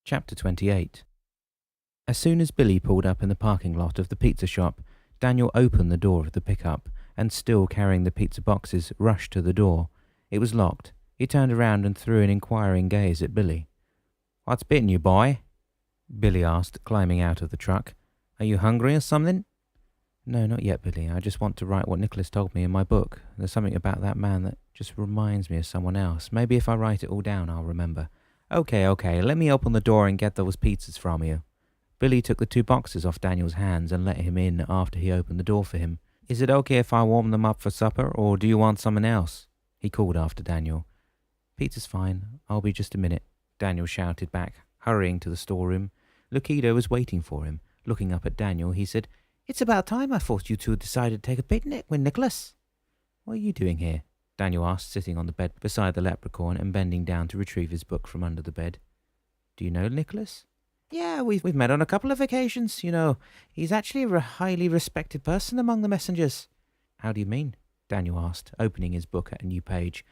Chapter 28. As soon as Billy pulled up in the parking lot of the pizza shop, Daniel opened the door of the pickup and, still carrying the pizza boxes, rushed to the door. It was locked. He turned around and threw an inquiring gaze at Billy. "What's bitten you, boy?" Billy asked, climbing out of the truck. "Are you hungry or something?" "No, not yet, Billy. I just want to write what Nicholas told me in my book. There's something about that man that just reminds me of someone else. Maybe if I write it all down, I'll remember." Okay, let me open the door and get those pizzas from you." Billy took the two boxes off Daniel's hands and let him in after he opened the door for him. "Is it okay if I warm them up for supper, or do you want something else?" he called after Daniel. "Pizza's fine. I'll be just a minute," Daniel shouted back, hurrying to the storeroom. Lucido was waiting for him. Looking up at Daniel, he said, "It's about time I thought you two decided to take a picnic with Nicholas." "What are you doing here?" Daniel asked, sitting on the bed beside the leprechaun and bending down to retrieve his book from under the bed. "Do you know Nicholas?" "Yeah, we've met on a couple of occasions, you know. He's actually a highly respected person among the messengers." "How do you mean?" Daniel asked, opening his book at a new page.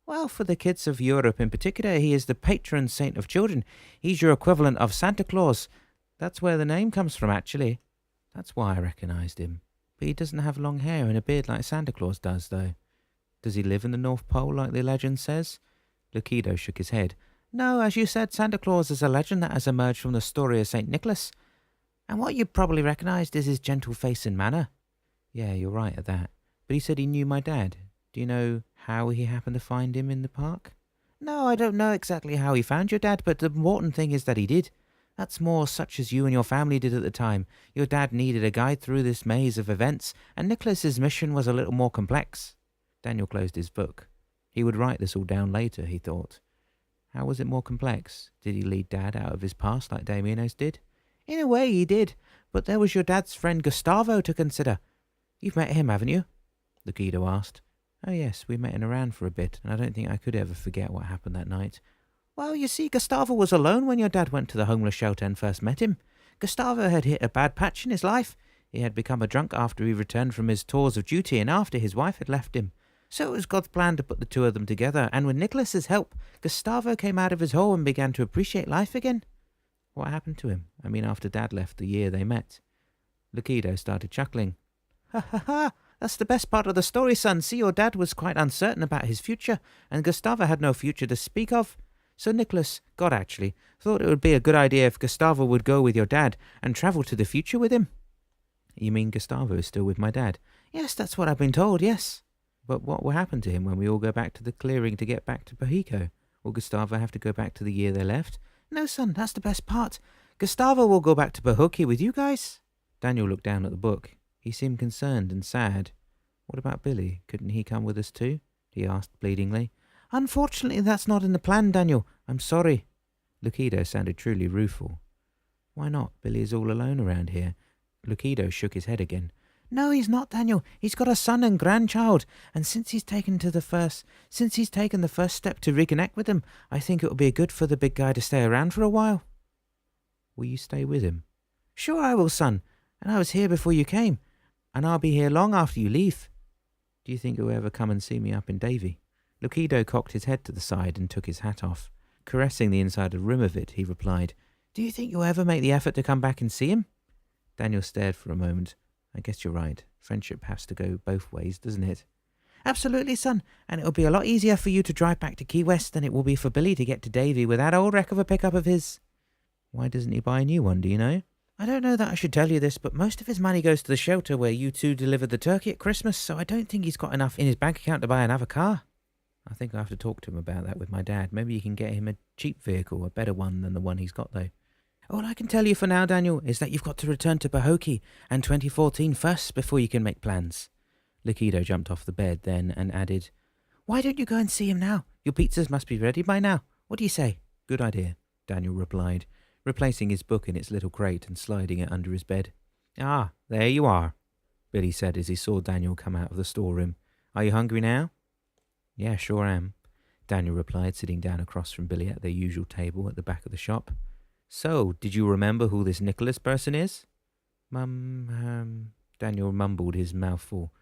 "Well, for the kids of Europe in particular, he is the patron saint of children. He's your equivalent of Santa Claus. That's where the name comes from, actually." "That's why I recognized him. But he doesn't have long hair and a beard like Santa Claus does, though. Does he live in the North Pole like the legend says?" Lucido shook his head. "No, as you said, Santa Claus is a legend that has emerged from the story of St. Nicholas. And what you probably recognized is his gentle face and manner." "Yeah, you're right at that. But he said he knew my dad. Do you know how he happened to find him in the park?" "No, I don't know exactly how he found your dad, but the important thing is that he did. That's more such as you and your family did at the time. Your dad needed a guide through this maze of events, and Nicholas's mission was a little more complex." Daniel closed his book. He would write this all down later, he thought. How was it more complex? Did he lead Dad out of his past like Damianos did? "In a way he did, but there was your dad's friend Gustavo to consider. You've met him, haven't you?" Lucido asked. "Oh yes, we met him around for a bit, and I don't think I could ever forget what happened that night." "Well, you see, Gustavo was alone when your dad went to the homeless shelter and first met him. Gustavo had hit a bad patch in his life. He had become a drunk after he returned from his tours of duty and after his wife had left him. So it was God's plan to put the two of them together, and with Nicholas's help, Gustavo came out of his hole and began to appreciate life again." "What happened to him? I mean, after Dad left the year they met?" Lucido started chuckling. "Ha ha ha! That's the best part of the story, son. See, your dad was quite uncertain about his future, and Gustavo had no future to speak of. So Nicholas, God actually, thought it would be a good idea if Gustavo would go with your dad and travel to the future with him." "You mean Gustavo is still with my dad?" "Yes, that's what I've been told, yes." "But what will happen to him when we all go back to the clearing to get back to Pajico? Will Gustavo have to go back to the year they left?" "No, son, that's the best part. Gustavo will go back to Pajico with you guys." Daniel looked down at the book. He seemed concerned and sad. "What about Billy? Couldn't he come with us too?" he asked pleadingly. "Unfortunately, that's not in the plan, Daniel. I'm sorry." Lucido sounded truly rueful. "Why not? Billy is all alone around here." Lucido shook his head again. "No, he's not, Daniel. He's got a son and grandchild, and since he's taken the first step to reconnect with them, I think it will be good for the big guy to stay around for a while." "Will you stay with him?" "Sure I will, son. And I was here before you came, and I'll be here long after you leave." "Do you think you'll ever come and see me up in Davy?" Lucido cocked his head to the side and took his hat off. Caressing the inside rim of it, he replied, "Do you think you'll ever make the effort to come back and see him?" Daniel stared for a moment. "I guess you're right. Friendship has to go both ways, doesn't it?" "Absolutely, son. And it'll be a lot easier for you to drive back to Key West than it will be for Billy to get to Davy with that old wreck of a pickup of his." "Why doesn't he buy a new one, do you know?" "I don't know that I should tell you this, but most of his money goes to the shelter where you two delivered the turkey at Christmas, so I don't think he's got enough in his bank account to buy another car." "I think I'll have to talk to him about that with my dad. Maybe you can get him a cheap vehicle, a better one than the one he's got, though." "All I can tell you for now, Daniel, is that you've got to return to Pajico and 2014 first before you can make plans." Lucido jumped off the bed then and added, "Why don't you go and see him now? Your pizzas must be ready by now. What do you say?" "Good idea," Daniel replied, replacing his book in its little crate and sliding it under his bed. "Ah, there you are," Billy said as he saw Daniel come out of the storeroom. "Are you hungry now?" "Yeah, sure am," Daniel replied, sitting down across from Billy at their usual table at the back of the shop. "So, did you remember who this Nicholas person is?" Daniel mumbled his mouth full.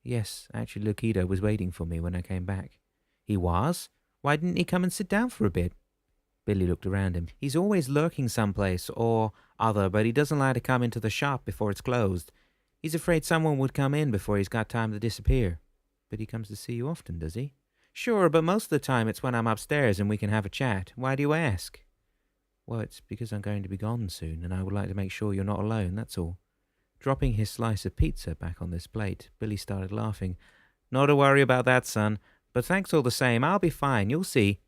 "Yes, actually Lucido was waiting for me when I came back." "He was? Why didn't he come and sit down for a bit?" Billy looked around him. He's always lurking someplace or other, but he doesn't like to come into the shop before it's closed. He's afraid someone would come in before he's got time to disappear. But he comes to see you often, does he? Sure, but most of the time it's when I'm upstairs and we can have a chat. Why do you ask? Well, it's because I'm going to be gone soon, and I would like to make sure you're not alone, that's all. Dropping his slice of pizza back on this plate, Billy started laughing. Not to worry about that, son. But thanks all the same. I'll be fine, you'll see.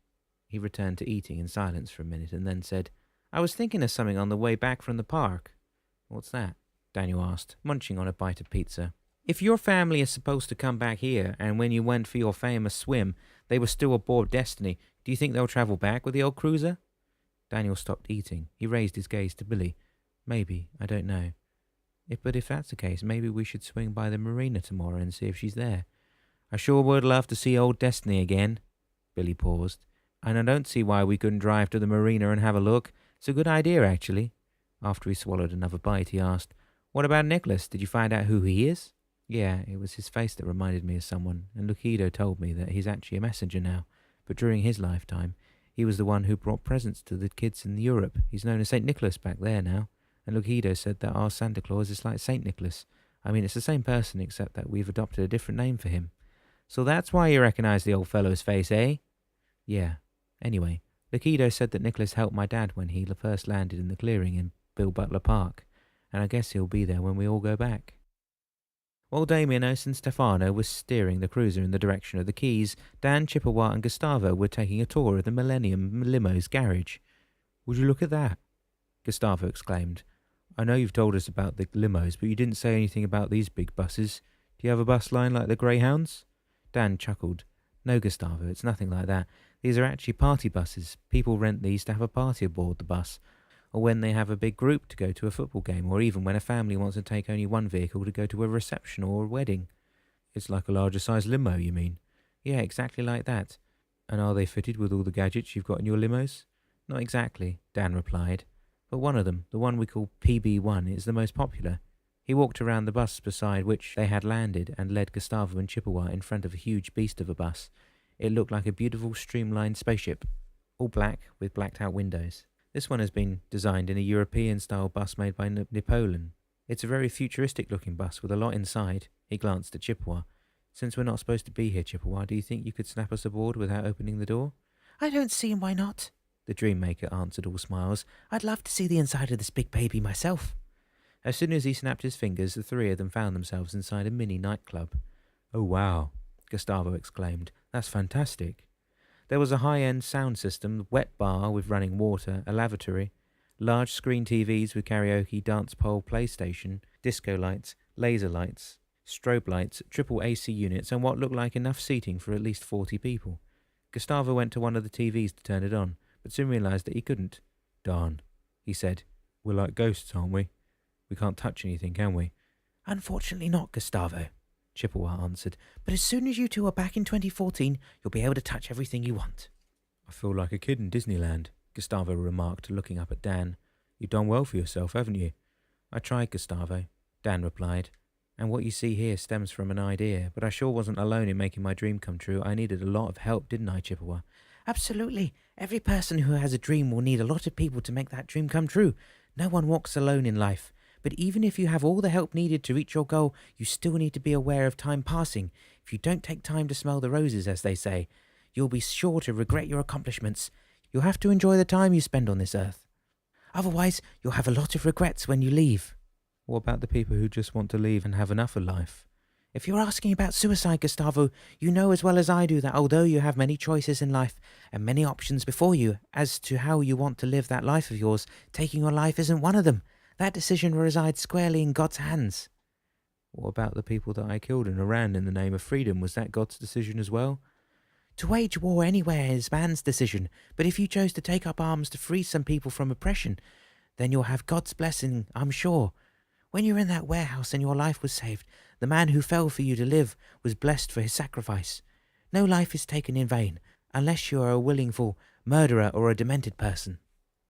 He returned to eating in silence for a minute and then said, I was thinking of something on the way back from the park. What's that? Daniel asked, munching on a bite of pizza. If your family is supposed to come back here, and when you went for your famous swim, they were still aboard Destiny, do you think they'll travel back with the old cruiser? Daniel stopped eating. He raised his gaze to Billy. Maybe, I don't know. But if that's the case, maybe we should swing by the marina tomorrow and see if she's there. I sure would love to see old Destiny again. Billy paused. And I don't see why we couldn't drive to the marina and have a look. It's a good idea, actually. After he swallowed another bite, he asked, What about Nicholas? Did you find out who he is? Yeah, it was his face that reminded me of someone, and Lucido told me that he's actually a messenger now. But during his lifetime, he was the one who brought presents to the kids in Europe. He's known as St. Nicholas back there now. And Lucido said that our Santa Claus is like St. Nicholas. I mean, it's the same person, except that we've adopted a different name for him. So that's why you recognize the old fellow's face, eh? Yeah. Anyway, Lucido said that Nicholas helped my dad when he first landed in the clearing in Bill Butler Park, and I guess he'll be there when we all go back. While Damianos and Stefano were steering the cruiser in the direction of the quays, Dan, Chippewa and Gustavo were taking a tour of the Millennium Limo's garage. Would you look at that? Gustavo exclaimed. I know you've told us about the limos, but you didn't say anything about these big buses. Do you have a bus line like the Greyhounds? Dan chuckled. No, Gustavo, it's nothing like that. These are actually party buses. People rent these to have a party aboard the bus, or when they have a big group to go to a football game, or even when a family wants to take only one vehicle to go to a reception or a wedding. It's like a larger size limo, you mean? Yeah, exactly like that. And are they fitted with all the gadgets you've got in your limos? Not exactly, Dan replied. But one of them, the one we call PB1, is the most popular. He walked around the bus beside which they had landed and led Gustavo and Chippewa in front of a huge beast of a bus. It looked like a beautiful streamlined spaceship, all black with blacked-out windows. This one has been designed in a European-style bus made by Napoleon. It's a very futuristic-looking bus with a lot inside. He glanced at Chippewa. Since we're not supposed to be here, Chippewa, do you think you could snap us aboard without opening the door? I don't see why not, the dream maker answered, all smiles. I'd love to see the inside of this big baby myself. As soon as he snapped his fingers, the three of them found themselves inside a mini nightclub. Oh, wow, Gustavo exclaimed. That's fantastic. There was a high-end sound system, wet bar with running water, a lavatory, large screen TVs with karaoke, dance pole, PlayStation, disco lights, laser lights, strobe lights, triple AC units, and what looked like enough seating for at least 40 people. Gustavo went to one of the TVs to turn it on, but soon realized that he couldn't. Darn, he said. We're like ghosts, aren't we? We can't touch anything, can we? Unfortunately not, Gustavo, Chippewa answered. But as soon as you two are back in 2014, you'll be able to touch everything you want. I feel like a kid in Disneyland, Gustavo remarked, looking up at Dan. You've done well for yourself, haven't you? I tried, Gustavo, Dan replied. And what you see here stems from an idea, but I sure wasn't alone in making my dream come true. I needed a lot of help, didn't I, Chippewa? Absolutely. Every person who has a dream will need a lot of people to make that dream come true. No one walks alone in life. But even if you have all the help needed to reach your goal, you still need to be aware of time passing. If you don't take time to smell the roses, as they say, you'll be sure to regret your accomplishments. You'll have to enjoy the time you spend on this earth. Otherwise, you'll have a lot of regrets when you leave. What about the people who just want to leave and have enough of life? If you're asking about suicide, Gustavo, you know as well as I do that although you have many choices in life and many options before you as to how you want to live that life of yours, taking your life isn't one of them. That decision resides squarely in God's hands. What about the people that I killed in Iran in the name of freedom? Was that God's decision as well? To wage war anywhere is man's decision, but if you chose to take up arms to free some people from oppression, then you'll have God's blessing, I'm sure. When you're in that warehouse and your life was saved, the man who fell for you to live was blessed for his sacrifice. No life is taken in vain, unless you are a willful murderer or a demented person.